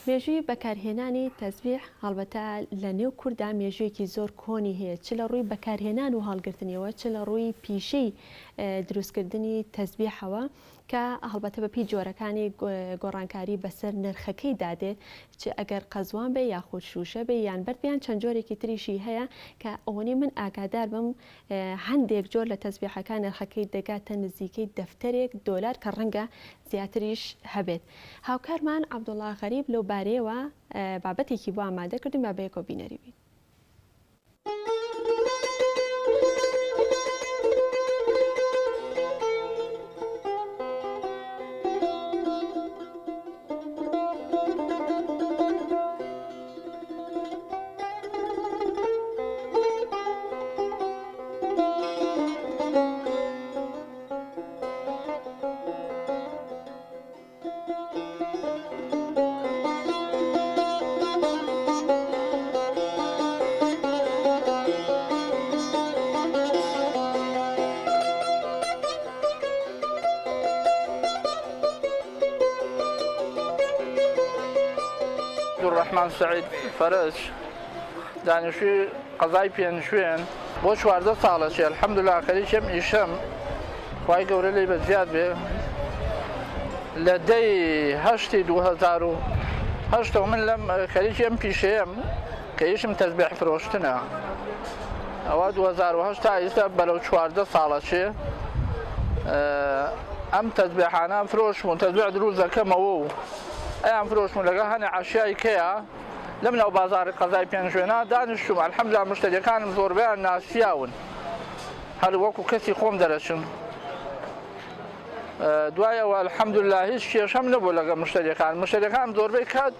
مێژووی بەکارهێنانی تەسبیح هەڵبەتە لە نێو کووردا مێژوویەکی زۆر کۆنی هەیە، چ لە ڕووی بەکارهێنان و هەڵگرتنیەوە، چ لە ڕووی پیشەی دروستکردنی تەسبیحەوە کە هەڵبەتە بەپی جۆرەکانی گۆڕانکاری بەسەر نرخەکەی دادێت، چ ئەگەر قەزوان بێ یاخود شوشە بێ یان بەر بیان چەند جۆرێکی تریشی هەیە کە ئەوەنی من ئاگادار بم هەندێک جۆر لە تەسبیحەکان نرخەکەی دەگاتە نزیکەی دەفتەرێک دۆلار کە ڕەنگە زیاتریش هەبێت. هاوکارمان عەبدوڵڵا غەریب لەو بارەیەوە بابەتێکی بۆ ئامادە کردوین با بەیەکەوە بینەری بین. الرحمن سعید فرج دانشجوی قەزای پێنجشوێن بۆ 14 ساڵەشی الحەمدوللا خەریکم ئیشەم خوای گەورە لێی بەزیاد بێ لە دەی هەشتی 2008 من لەم خەریکم پیشەیەم کە ئیشم تەسبیح فرۆشتنە ئەوە 2008 تا ئێستا بەرەو 14 ساڵەشێ ئەم تەسبیحانە فرۆشم تەسبیح دروست دەکەمەوە و ئەیان فرۆشم لەگەڵ هەنێ عەشیای کەیە لەم ناو بازاری قەزای پێنجشوێنە دانیشتووم الحەمدوللا مشتریەکانم زۆربەیان ناسیاون هەر وەکو کەسی خۆم دەرەچن دوایەوە الحەمدوللا هیچ کێشەم نەبوو لەگەڵ مشتریەکانم زۆربەی کات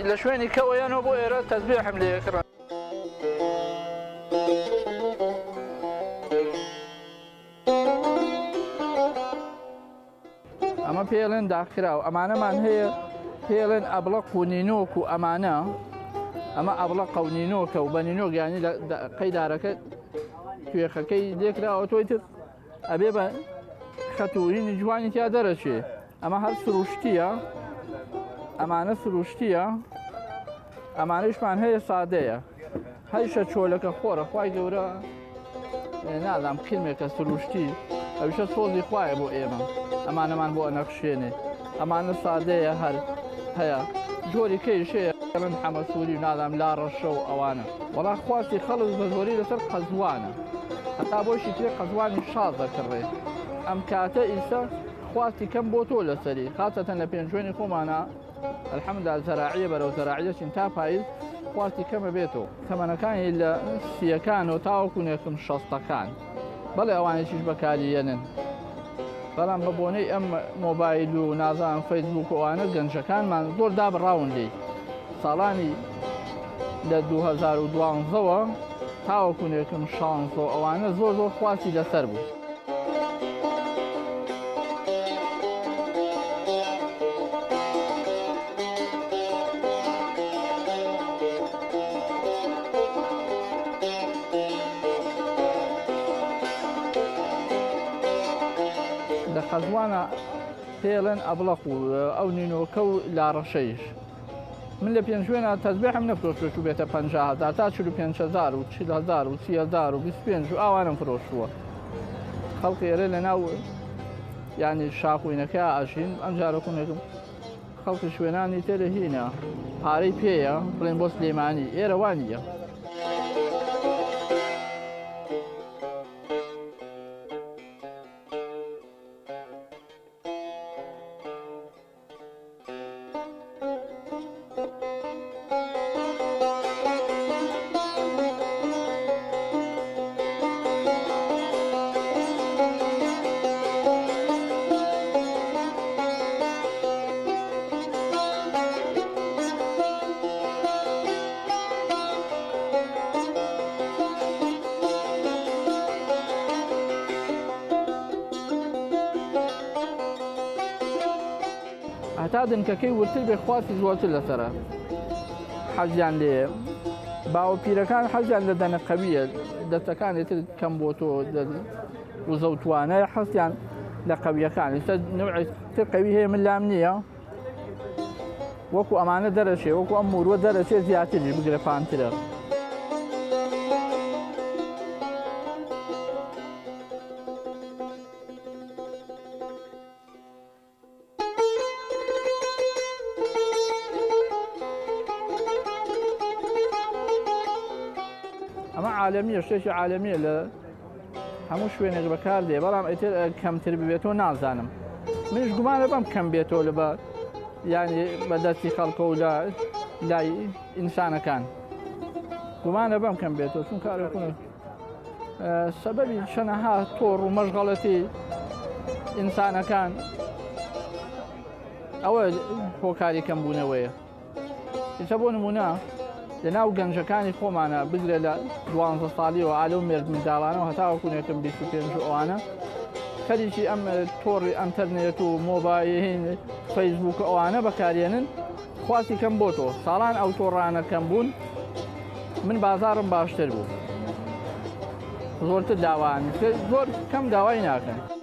لە شوێنی کەوەیانەوە بۆ ئێرە تەسبیحم لێکردن. ئەمە پێڵێن داخراو ئەمانەمان هەیە پێڵێن ئەبڵق و نینۆک و ئەمانە ئەمە ئەبڵق و نینۆکە و بە نینۆگیانی قەیدارەکە توێخەکەی لێکراوە تۆی تر ئەبێ بە خەتوهینی جوانی تیا دەرەچێ ئەمە هەر سروشتیە ئەمانە سروشتیە ئەمانەشمان هەیە سادەیە هەیشە چۆلەکە خۆرە خوای گەورە نازام فیلمێکە سروشتی ئەوشە سۆزی خوایە بۆ ئێمە ئەمانەمان بۆ نەخشێنێ ئەمانە سادەیە هەر هەیە جۆری کەیشەیە من حەمەسووری و نازام لا ڕەشە و ئەوانە وەڵا خواستی خەڵک بە زۆری لەسەر قەزوانە هەتا بۆشی تێ قەزوانی شاز دەکڕێ ئەم کاتە ئیستا خواستی کەم بۆ تۆ لەسەری خاچەتەن لە پێنجوێنی خۆمانە الحەمدوللا زەراعیە بەرەو زەراعیەچین تا پاییز خواستی کەمە بێتەوە تەمەنەکانی لە سیەکان و تاوەکو نێکم شەستەکان بەڵێ ئەوانێکیش بەکاریەنن بەڵام بە بۆنەی ئەم مۆبایل و نازان فەیسبوک ئەوانە گەنجەکانمان زۆر دابڕاون لێ ساڵانی لە 2012ەوە تاوەکو نێکم شانس و ئەوانە زۆر خواستی لەسەر بوو. لە قەزوانە پێڵێن ئەبڵق و ئەو نینۆکە و لاڕەشەیش من لە پێنجشوێنە تەسبیحم نەفرۆشتوە بێتە 50,000 تا 45,000 و 40,000 و 30,000 و 25 و ئاوانم فرۆشتووە خەڵقی ئێرە لە ناو یانی شاخوینەکە ئاشین ئەم جارەکوونێکم خەڵکی شوێنانی تێرە هینە پارەی پێیە بڵێن بۆ سلێمانی ئێرە وانیە. هەتا دنکەکەی ورتر بێ خواستی زۆرتر لەسەرە حەزیان لێ باوە پیرەکان حەزیان لە دەنە قەویە دەستەکانی تر کەم بۆ تۆ وزە و توانای حەزیان لە قەویەکان ئێستا نوعی تر قەوی هەیە من لام نییە وەکو ئەمانە دەرەچێ وەکو ئەم مورووە دەرەچێت زیاتری بگرە پانترە. ئەمە عالەمیە شتێکی عالەمیە لە هەموو شوێنێک بەکار دێ بەڵام ئەیتر کەمتر ببێتەوە نازانم منش گومانە بەم کەم بێتەوە لە بە یانی بەدەستی خەڵکە و لای ئینسانەکان گومانە بەم کەم بێتەوە چون کارێکونە سەبەبی چەنەها تۆڕ و مەشغەڵەتی ئینسانەکان ئەوە هۆکاری کەمبوونەوەیە ئێستا بۆ نمونە لەناو گەنجەکانی خۆمانە بگرێت لە 12 ساڵیەوە ئالە و مێرد منداڵانەوە هەتاوەکوونێتم 25 ئەوانە خەریکی ئەم تۆڕی ئەنتەرنێت و مۆبایل فەیسبووک ئەوانە بەکارێنن خواسی کەم بۆتەوە ساڵان ئەو تۆڕانە کەم بوون من بازارم باشتر بوو زۆرتر داوان زۆر کەم داوای ناکەن.